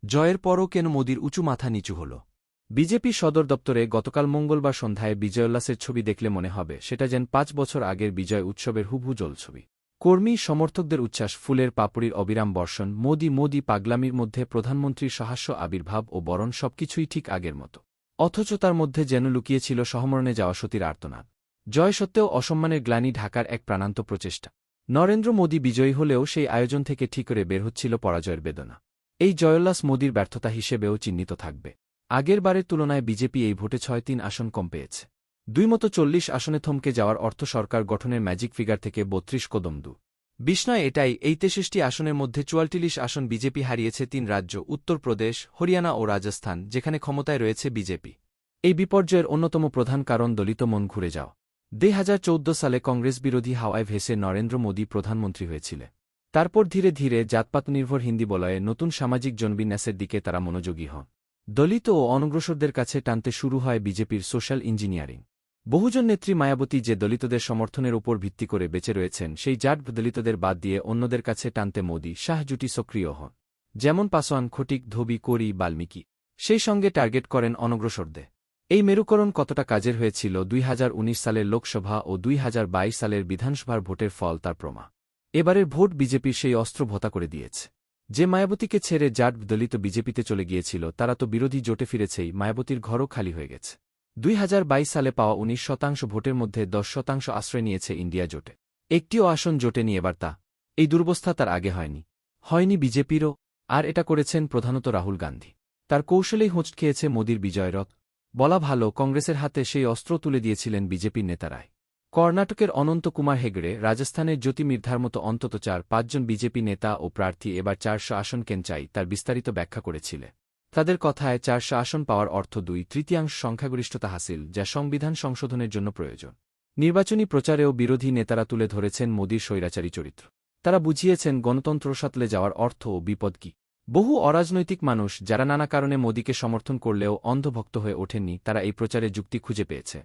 জয়ের পরও কেন মোদির উঁচু মাথা নিচু হল? বিজেপি সদর দপ্তরে গতকাল মঙ্গলবার সন্ধ্যায় বিজয়োল্লাসের ছবি দেখলে মনে হবে সেটা যেন ৫ বছর আগের বিজয় উৎসবের হুবহু জলছবি। কর্মী সমর্থকদের উচ্ছ্বাস, ফুলের পাপড়ির অবিরাম বর্ষণ, মোদি মোদি পাগলামির মধ্যে প্রধানমন্ত্রীর সহাস্য আবির্ভাব ও বরণ সবকিছুই ঠিক আগের মতো। অথচ তার মধ্যে যেন লুকিয়েছিল সহমরণে যাওয়া সতীর আর্তনাদ। জয় সত্ত্বেও অসম্মানের গ্লানি ঢাকার এক প্রাণান্ত প্রচেষ্টা। নরেন্দ্র মোদি বিজয়ী হলেও সেই আয়োজন থেকে ঠিক করে বের হচ্ছিল পরাজয়ের বেদনা। এই জয়োল্লাস মোদির ব্যর্থতা হিসেবেও চিহ্নিত থাকবে। আগের বারের তুলনায় বিজেপি এই ভোটে ৬-৩ আসন কম পেয়েছে। ২-৪০ আসনে থমকে যাওয়ার অর্থ সরকার গঠনের ম্যাজিক ফিগার থেকে ৩২ কদম দূর। বিস্ময় এটাই, এই ৬৩টি আসনের মধ্যে ৪৪ আসন বিজেপি হারিয়েছে ৩ রাজ্য, উত্তরপ্রদেশ, হরিয়ানা ও রাজস্থান, যেখানে ক্ষমতায় রয়েছে বিজেপি। এই বিপর্যয়ের অন্যতম প্রধান কারণ দলিত মন ঘুরে যাওয়া। ২০১৪ সালে কংগ্রেস বিরোধী হাওয়ায় ভেসে নরেন্দ্র মোদি প্রধানমন্ত্রী হয়েছিলেন। তারপর ধীরে ধীরে জাতপাতনির্ভর হিন্দি বলয়ে নতুন সামাজিক জনবিন্যাসের দিকে তারা মনোযোগী হন। দলিত ও অনগ্রসরদের কাছে টানতে শুরু হয় বিজেপির সোশ্যাল ইঞ্জিনিয়ারিং। বহুজন নেত্রী মায়াবতী যে দলিতদের সমর্থনের উপর ভিত্তি করে বেঁচে রয়েছেন, সেই জাট দলিতদের বাদ দিয়ে অন্যদের কাছে টানতে মোদি শাহ জুটি সক্রিয় হন। যেমন পাসোয়ান, খটিক, ধোবি, কোরি, বাল্মীকি। সেই সঙ্গে টার্গেট করেন অনগ্রসরদের। এই মেরুকরণ কতটা কাজের হয়েছিল ২০১৯ সালের লোকসভা ও ২০২২ সালের বিধানসভার ভোটের ফল তার প্রমা। এবারের ভোট বিজেপির সেই অস্ত্র ভোতা করে দিয়েছে। যে মায়াবতীকে ছেড়ে জাট দলিত বিজেপিতে চলে গিয়েছিল, তারা তো বিরোধী জোটে ফিরেছেই, মায়াবতীর ঘরও খালি হয়ে গেছে। ২০২২ সালে পাওয়া ১৯% ভোটের মধ্যে ১০% আশ্রয় নিয়েছে ইন্ডিয়া জোটে। একটিও আসন জোটেনি এবার তা। এই দুর্বস্থা তার আগে হয়নি বিজেপিরও। আর এটা করেছেন প্রধানত রাহুল গান্ধী। তার কৌশলেই হোঁচ খেয়েছে মোদির বিজয়রথ। বলা ভালো, কংগ্রেসের হাতে সেই অস্ত্র তুলে দিয়েছিলেন বিজেপির নেতারাই। কর্ণাটকের অনন্ত কুমার হেগড়ে, রাজস্থানের জ্যোতি মির্ধার মতো অন্তত ৪-৫ জন বিজেপি নেতা ও প্রার্থী এবার ৪০০ আসন কেন চাই তার বিস্তারিত ব্যাখ্যা করেছিলেন। তাদের কথায় ৪০০ আসন পাওয়ার অর্থ ২/৩ সংখ্যাগরিষ্ঠতা হাসিল, যা সংবিধান সংশোধনের জন্য প্রয়োজন। নির্বাচনী প্রচারেও বিরোধী নেতারা তুলে ধরেছেন মোদির স্বৈরাচারী চরিত্র। তারা বুঝিয়েছেন গণতন্ত্র সাতলে যাওয়ার অর্থ ও বিপদ কী। বহু অরাজনৈতিক মানুষ, যারা নানা কারণে মোদিকে সমর্থন করলেও অন্ধভক্ত হয়ে ওঠেননি, তারা এই প্রচারে যুক্তি খুঁজে পেয়েছে।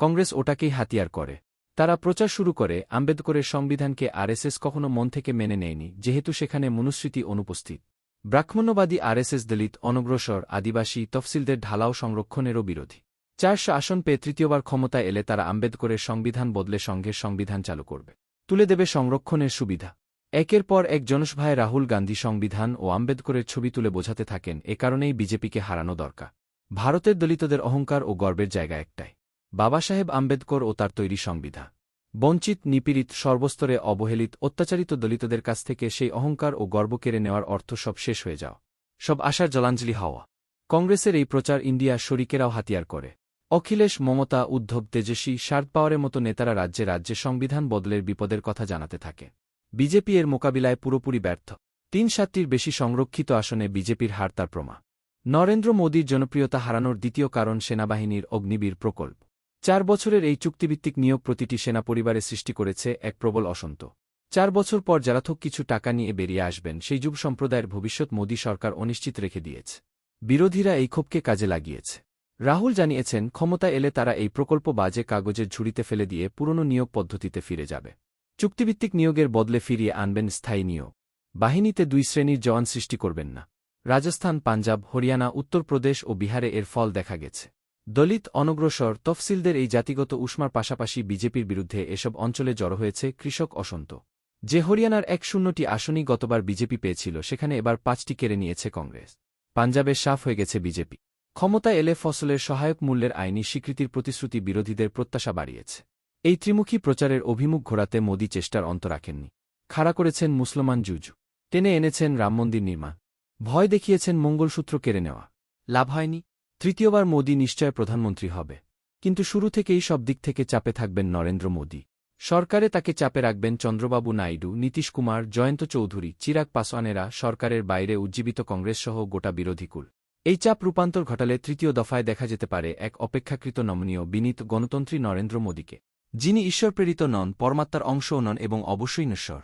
কংগ্রেস ওটাকেই হাতিয়ার করে। তারা প্রচার শুরু করে আম্বেদকরের সংবিধানকে আরএসএস কখনো মন থেকে মেনে নেয়নি, যেহেতু সেখানে মনুস্মৃতি অনুপস্থিত। ব্রাহ্মণ্যবাদী আরএসএস দলিত, অনগ্রসর, আদিবাসী, তফসিলদের ঢালাও সংরক্ষণেরও বিরোধী। ৪০০ আসন পেয়ে তৃতীয়বার ক্ষমতায় এলে তারা আম্বেদকরের সংবিধান বদলে সংঘের সংবিধান চালু করবে, তুলে দেবে সংরক্ষণের সুবিধা। একের পর এক জনসভায় রাহুল গান্ধী সংবিধান ও আম্বেদকরের ছবি তুলে বোঝাতে থাকেন, এ কারণেই বিজেপিকে হারানো দরকার। ভারতের দলিতদের অহংকার ও গর্বের জায়গা একটাই, বাবাসাহেব আম্বেদকর ও তার তৈরি সংবিধান। বঞ্চিত, নিপীড়িত, সর্বস্তরে অবহেলিত, অত্যাচারিত দলিতদের কাছ থেকে সেই অহংকার ও গর্ব কেড়ে নেওয়ার অর্থ সব শেষ হয়ে যাওয়া, সব আশার জলাঞ্জলি হওয়া। কংগ্রেসের এই প্রচার ইন্ডিয়া শরিকেরাও হাতিয়ার করে। অখিলেশ, মমতা, উদ্ধব, তেজস্বী, শারদ পাওয়ারের মতো নেতারা রাজ্যে রাজ্যে সংবিধান বদলের বিপদের কথা জানাতে থাকে। বিজেপি এর মোকাবিলায় পুরোপুরি ব্যর্থ। ৩-৭টির বেশি সংরক্ষিত আসনে বিজেপির হার তার প্রমা। নরেন্দ্র মোদির জনপ্রিয়তা হারানোর দ্বিতীয় কারণ সেনাবাহিনীর অগ্নিবীর প্রকল্প। ৪ বছরের এই চুক্তিভিত্তিক নিয়োগ প্রতিটি সেনা পরিবারে সৃষ্টি করেছে এক প্রবল অসন্ত। ৪ বছর পর যারা থোক কিছু টাকা নিয়ে বেরিয়ে আসবেন, সেই যুব সম্প্রদায়ের ভবিষ্যৎ মোদি সরকার অনিশ্চিত রেখে দিয়েছে। বিরোধীরা এই ক্ষোভকে কাজে লাগিয়েছে। রাহুল জানিয়েছেন, ক্ষমতা এলে তারা এই প্রকল্প বাজে কাগজের ঝুড়িতে ফেলে দিয়ে পুরনো নিয়োগ পদ্ধতিতে ফিরে যাবে। চুক্তিভিত্তিক নিয়োগের বদলে ফিরিয়ে আনবেন স্থায়ী নিয়োগ। বাহিনীতে ২ শ্রেণীর জওয়ান সৃষ্টি করবেন না। রাজস্থান, পাঞ্জাব, হরিয়ানা, উত্তরপ্রদেশ ও বিহারে এর ফল দেখা গেছে। দলিত, অনগ্রসর, তফসিলদের এই জাতিগত উষ্মার পাশাপাশি বিজেপির বিরুদ্ধে এসব অঞ্চলে জড়ো হয়েছে কৃষক অসন্ত। যে হরিয়ানার ১০০টি আসনই গতবার বিজেপি পেয়েছিল, সেখানে এবার ৫টি কেড়ে নিয়েছে কংগ্রেস। পাঞ্জাবের সাফ হয়ে গেছে বিজেপি। ক্ষমতায় এলে ফসলের সহায়ক মূল্যের আইনি স্বীকৃতির প্রতিশ্রুতি বিরোধীদের প্রত্যাশা বাড়িয়েছে। এই ত্রিমুখী প্রচারের অভিমুখ ঘোরাতে মোদি চেষ্টার অন্ত রাখেননি। খাড়া করেছেন মুসলমান জুজু, টেনে এনেছেন রামমন্দির নির্মাণ, ভয় দেখিয়েছেন মঙ্গলসূত্র কেড়ে নেওয়া। লাভ হয়নি। তৃতীয়বার মোদি নিশ্চয় প্রধানমন্ত্রী হবে, কিন্তু শুরু থেকেই সব দিক থেকে চাপে থাকবেন নরেন্দ্র মোদি। সরকারে তাকে চাপে রাখবেন চন্দ্রবাবু নাইডু, নীতিশ কুমার, জয়ন্ত চৌধুরী, চিরাগ পাসওয়ানেরা, সরকারের বাইরে উজ্জীবিত কংগ্রেসসহ গোটা বিরোধীকুল। এই চাপ রূপান্তর ঘটালে তৃতীয় দফায় দেখা যেতে পারে এক অপেক্ষাকৃত নমনীয়, বিনীত, গণতন্ত্রী নরেন্দ্র মোদিকে, যিনি ঈশ্বরপ্রেরিত নন, পরমাত্মার অংশও নন এবং অবশ্যই নশ্বর।